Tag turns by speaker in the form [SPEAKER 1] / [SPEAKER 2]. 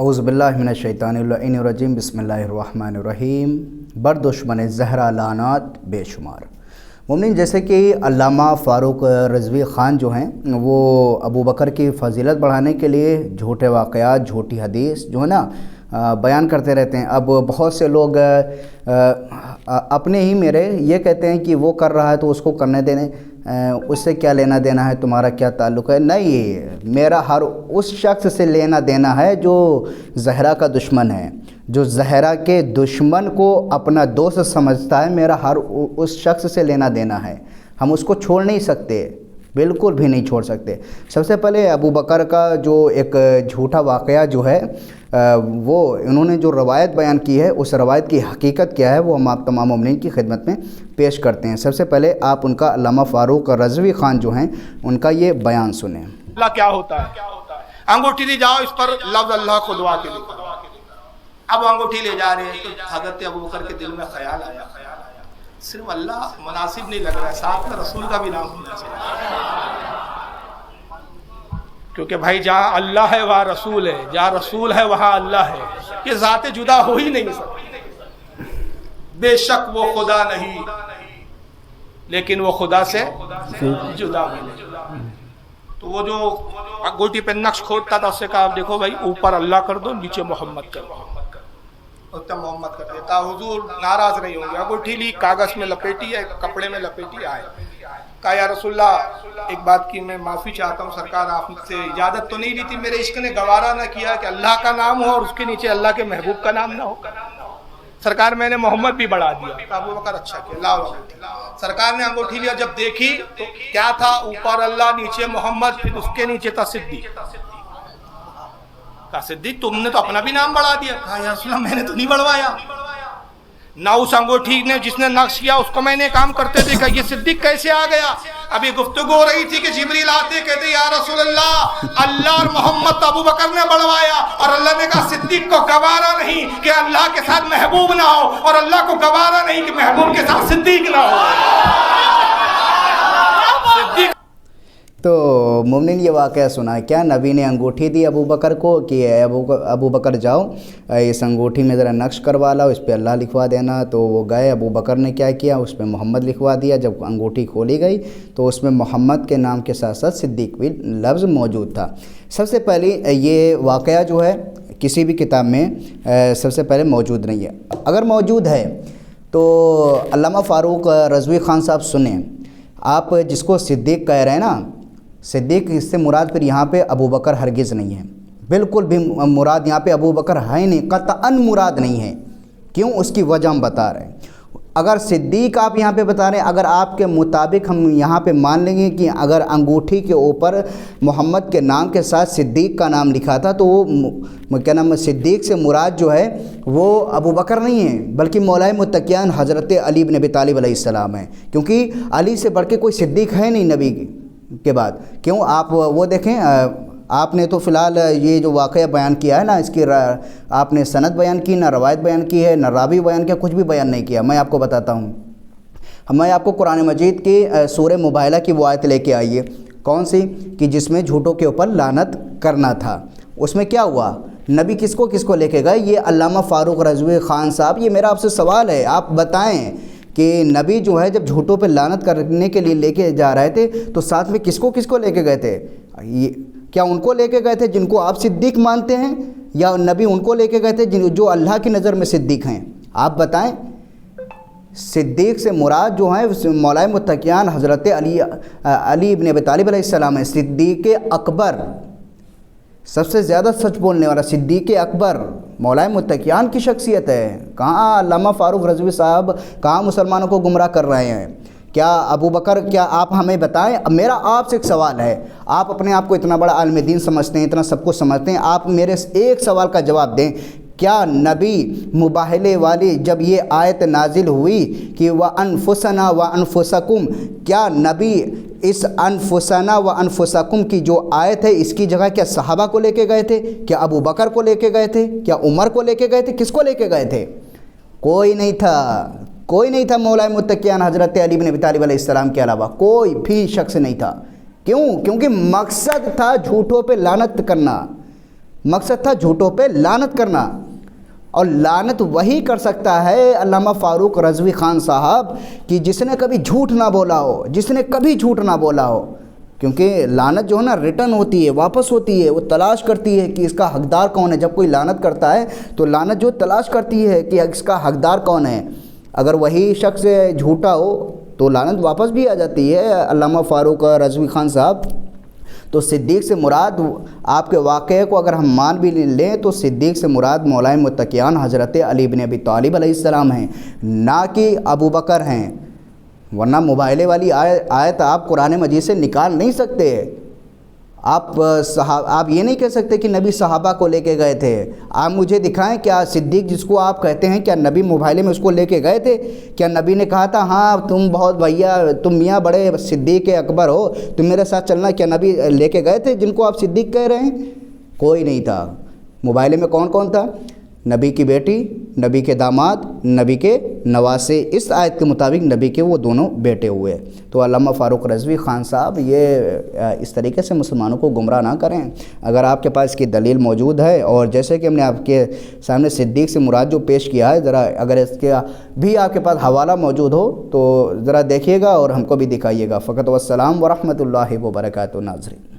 [SPEAKER 1] اعوذ باللہ من الشیطان الرجیم بسم اللہ الرحمن الرحیم۔ بر دشمن زہرا لعنات بے شمار۔ مومنین، جیسے کہ علامہ فاروق رضوی خان جو ہیں وہ ابو بکر کی فضیلت بڑھانے کے لیے جھوٹے واقعات، جھوٹی حدیث جو ہے نا بیان کرتے رہتے ہیں۔ اب بہت سے لوگ اپنے ہی میرے یہ کہتے ہیں کہ وہ کر رہا ہے تو اس کو کرنے دینے، اس سے کیا لینا دینا ہے، تمہارا کیا تعلق ہے؟ نہیں، میرا ہر اس شخص سے لینا دینا ہے جو زہرا کا دشمن ہے، جو زہرا کے دشمن کو اپنا دوست سمجھتا ہے، میرا ہر اس شخص سے لینا دینا ہے۔ ہم اس کو چھوڑ نہیں سکتے، بالکل بھی نہیں چھوڑ سکتے۔ سب سے پہلے ابو بکر کا جو ایک جھوٹا واقعہ جو ہے وہ انہوں نے جو روایت بیان کی ہے، اس روایت کی حقیقت کیا ہے وہ ہم آپ تمام مومنین کی خدمت میں پیش کرتے ہیں۔ سب سے پہلے آپ ان کا علامہ فاروق رضوی خان جو ہیں ان کا یہ بیان سنیں۔
[SPEAKER 2] اللہ کیا ہوتا ہے؟ انگوٹھی لے جاؤ، اس پر لفظ اللہ کو دعا کے لکھا۔ اب انگوٹھی لے جا رہے ہیں تو حضرت ابو بکر کے دل میں خیال آیا، صرف اللہ مناسب نہیں لگ رہا ہے، ساتھ میں رسول کا بھی نام ہونا چاہیے، کیونکہ بھائی جہاں اللہ ہے وہاں رسول ہے، جہاں رسول ہے وہاں اللہ ہے، یہ ذات جدا ہو ہی نہیں سکتی۔ بے شک وہ خدا نہیں لیکن وہ خدا سے جدا بھی نہیں۔ تو وہ جو انگوٹھی پہ نقش کھودتا تھا اس سے کہا دیکھو بھائی اوپر اللہ کر دو، نیچے محمد کر دو، محمد کر دیتا۔ حضور ناراض نہیں ہوں گے، انگوٹھی لی، کاغذ میں لپیٹی ہے، کپڑے میں لپیٹی آئے، کہا یا رسول اللہ ایک بات کی میں معافی چاہتا ہوں، سرکار آپ سے اجازت تو نہیں لی تھی، میرے عشق نے گوارا نہ کیا کہ اللہ کا نام ہو اور اس کے نیچے اللہ کے محبوب کا نام نہ ہو، سرکار میں نے محمد بھی بڑھا دیا۔ ابو بکر اچھا کیا، لاؤ۔ سرکار نے انگوٹھی لیا، جب دیکھی تو کیا تھا؟ اوپر اللہ نیچے محمد، پھر اس کے نیچے تھا صدیق۔ کہا صدیق تم نے تو اپنا بھی نام بڑھا دیا۔ کہا یا رسول اللہ میں نے تو نہیں بڑھوایا، نہ اس انگوٹھی نے جس نے نقش کیا اس کو میں نے کام کرتے دیکھا، یہ صدیق کیسے آ گیا؟ ابھی گفتگو ہو رہی تھی کہ جبریل آتے کہتے یا رسول اللہ اللہ اور محمد تو ابو بکر نے بڑھوایا، اور اللہ نے کہا صدیق کو گوارا نہیں کہ اللہ کے ساتھ محبوب نہ ہو، اور اللہ کو گوارا نہیں کہ محبوب کے ساتھ صدیق نہ ہو۔
[SPEAKER 1] تو مومنین یہ واقعہ سنا ہے، کیا نبی نے انگوٹھی دی ابو بکر کو کہ ابو بکر جاؤ اس انگوٹھی میں ذرا نقش کروا لاؤ، اس پہ اللہ لکھوا دینا۔ تو وہ گئے، ابو بکر نے کیا کیا، اس پہ محمد لکھوا دیا۔ جب انگوٹھی کھولی گئی تو اس میں محمد کے نام کے ساتھ ساتھ صدیق بھی لفظ موجود تھا۔ سب سے پہلے یہ واقعہ جو ہے کسی بھی کتاب میں سب سے پہلے موجود نہیں ہے، اگر موجود ہے تو علامہ فاروق رضوی خان صاحب سنیں، آپ جس کو صدیق کہہ رہے ہیں نا، صدیق اس سے مراد پھر یہاں پہ ابو بکر ہرگز نہیں ہے، بالکل بھی مراد یہاں پہ ابو بکر ہے نہیں، قطعاً مراد نہیں ہے۔ کیوں؟ اس کی وجہ ہم بتا رہے ہیں۔ اگر صدیق آپ یہاں پہ بتا رہے ہیں، اگر آپ کے مطابق ہم یہاں پہ مان لیں گے کہ اگر انگوٹھی کے اوپر محمد کے نام کے ساتھ صدیق کا نام لکھا تھا تو وہ کیا نام، صدیق سے مراد جو ہے وہ ابو بکر نہیں ہے بلکہ مولائے متقیان حضرت علی بن ابی طالب علیہ السلام ہے، کیونکہ علی سے بڑھ کے کوئی صدیق ہے نہیں نبی کے بعد۔ کیوں؟ آپ وہ دیکھیں، آپ نے تو فی الحال یہ جو واقعہ بیان کیا ہے نا، اس کی آپ نے سند بیان کی، نہ روایت بیان کی ہے، نہ راوی بیان کیا، کچھ بھی بیان نہیں کیا۔ میں آپ کو بتاتا ہوں، میں آپ کو قرآن مجید کی سورہ مباہلہ کی وہ آیت لے کے آئیے، کون سی کہ جس میں جھوٹوں کے اوپر لعنت کرنا تھا۔ اس میں کیا ہوا؟ نبی کس کو لے کے گئے؟ یہ علامہ فاروق رضوی خان صاحب، یہ میرا آپ سے سوال ہے، آپ بتائیں کہ نبی جو ہے جب جھوٹوں پہ لعنت کرنے کے لیے لے کے جا رہے تھے تو ساتھ میں کس کو لے کے گئے تھے؟ کیا ان کو لے کے گئے تھے جن کو آپ صدیق مانتے ہیں، یا نبی ان کو لے کے گئے تھے جو اللہ کی نظر میں صدیق ہیں؟ آپ بتائیں۔ صدیق سے مراد جو ہیں مولائے متقیان حضرت علی ابن ابی طالب علیہ السلام ہے، صدیق اکبر، سب سے زیادہ سچ بولنے والا صدیق اکبر مولائے متقیان کی شخصیت ہے۔ کہاں علامہ فاروق رضوی صاحب کہاں مسلمانوں کو گمراہ کر رہے ہیں؟ کیا ابو بکر، کیا آپ ہمیں بتائیں، میرا آپ سے ایک سوال ہے، آپ اپنے آپ کو اتنا بڑا عالم دین سمجھتے ہیں، اتنا سب کچھ سمجھتے ہیں، آپ میرے ایک سوال کا جواب دیں، کیا نبی مباہلے والی جب یہ آیت نازل ہوئی کہ وَأَنفُسَنَا وَأَنفُسَكُمْ، کیا نبی اس انفسنا و انفسکم کی جو آیت ہے اس کی جگہ کیا صحابہ کو لے کے گئے تھے؟ کیا ابو بکر کو لے کے گئے تھے؟ کیا عمر کو لے کے گئے تھے؟ کس کو لے کے گئے تھے؟ کوئی نہیں تھا مولائے متقیان حضرت علی بن ابی طالب علیہ السلام کے علاوہ کوئی بھی شخص نہیں تھا۔ کیوں؟ کیونکہ مقصد تھا جھوٹوں پہ لعنت کرنا، مقصد تھا جھوٹوں پہ لعنت کرنا، اور لعنت وہی کر سکتا ہے علامہ فاروق رضوی خان صاحب کہ جس نے کبھی جھوٹ نہ بولا ہو، جس نے کبھی جھوٹ نہ بولا ہو، کیونکہ لعنت جو ہے نا ریٹرن ہوتی ہے، واپس ہوتی ہے، وہ تلاش کرتی ہے کہ اس کا حقدار کون ہے۔ جب کوئی لعنت کرتا ہے تو لعنت جو تلاش کرتی ہے کہ اس کا حقدار کون ہے، اگر وہی شخص جھوٹا ہو تو لعنت واپس بھی آ جاتی ہے۔ علامہ فاروق رضوی خان صاحب تو صدیق سے مراد، آپ کے واقعے کو اگر ہم مان بھی لیں تو صدیق سے مراد مولائے متقیان حضرت علی بن ابی طالب علیہ السلام ہیں، نہ کہ ابو بکر ہیں، ورنہ مباہلے والی آیت آپ قرآن مجید سے نکال نہیں سکتے۔ آپ یہ نہیں کہہ سکتے کہ نبی صحابہ کو لے کے گئے تھے۔ آپ مجھے دکھائیں کیا صدیق جس کو آپ کہتے ہیں کیا نبی مباہلے میں اس کو لے کے گئے تھے؟ کیا نبی نے کہا تھا ہاں تم بہت بھیا، تم میاں بڑے صدیق اکبر ہو، تم میرے ساتھ چلنا؟ کیا نبی لے کے گئے تھے جن کو آپ صدیق کہہ رہے ہیں؟ کوئی نہیں تھا۔ مباہلے میں کون کون تھا؟ نبی کی بیٹی، نبی کے داماد، نبی کے نواسے، اس آیت کے مطابق نبی کے وہ دونوں بیٹے ہوئے۔ تو علامہ فاروق رضوی خان صاحب یہ اس طریقے سے مسلمانوں کو گمراہ نہ کریں۔ اگر آپ کے پاس اس کی دلیل موجود ہے، اور جیسے کہ ہم نے آپ کے سامنے صدیق سے مراد جو پیش کیا ہے، ذرا اگر اس کے بھی آپ کے پاس حوالہ موجود ہو تو ذرا دیکھیے گا اور ہم کو بھی دکھائیے گا۔ فقط والسلام ورحمۃ اللہ وبرکاتہ ناظرین۔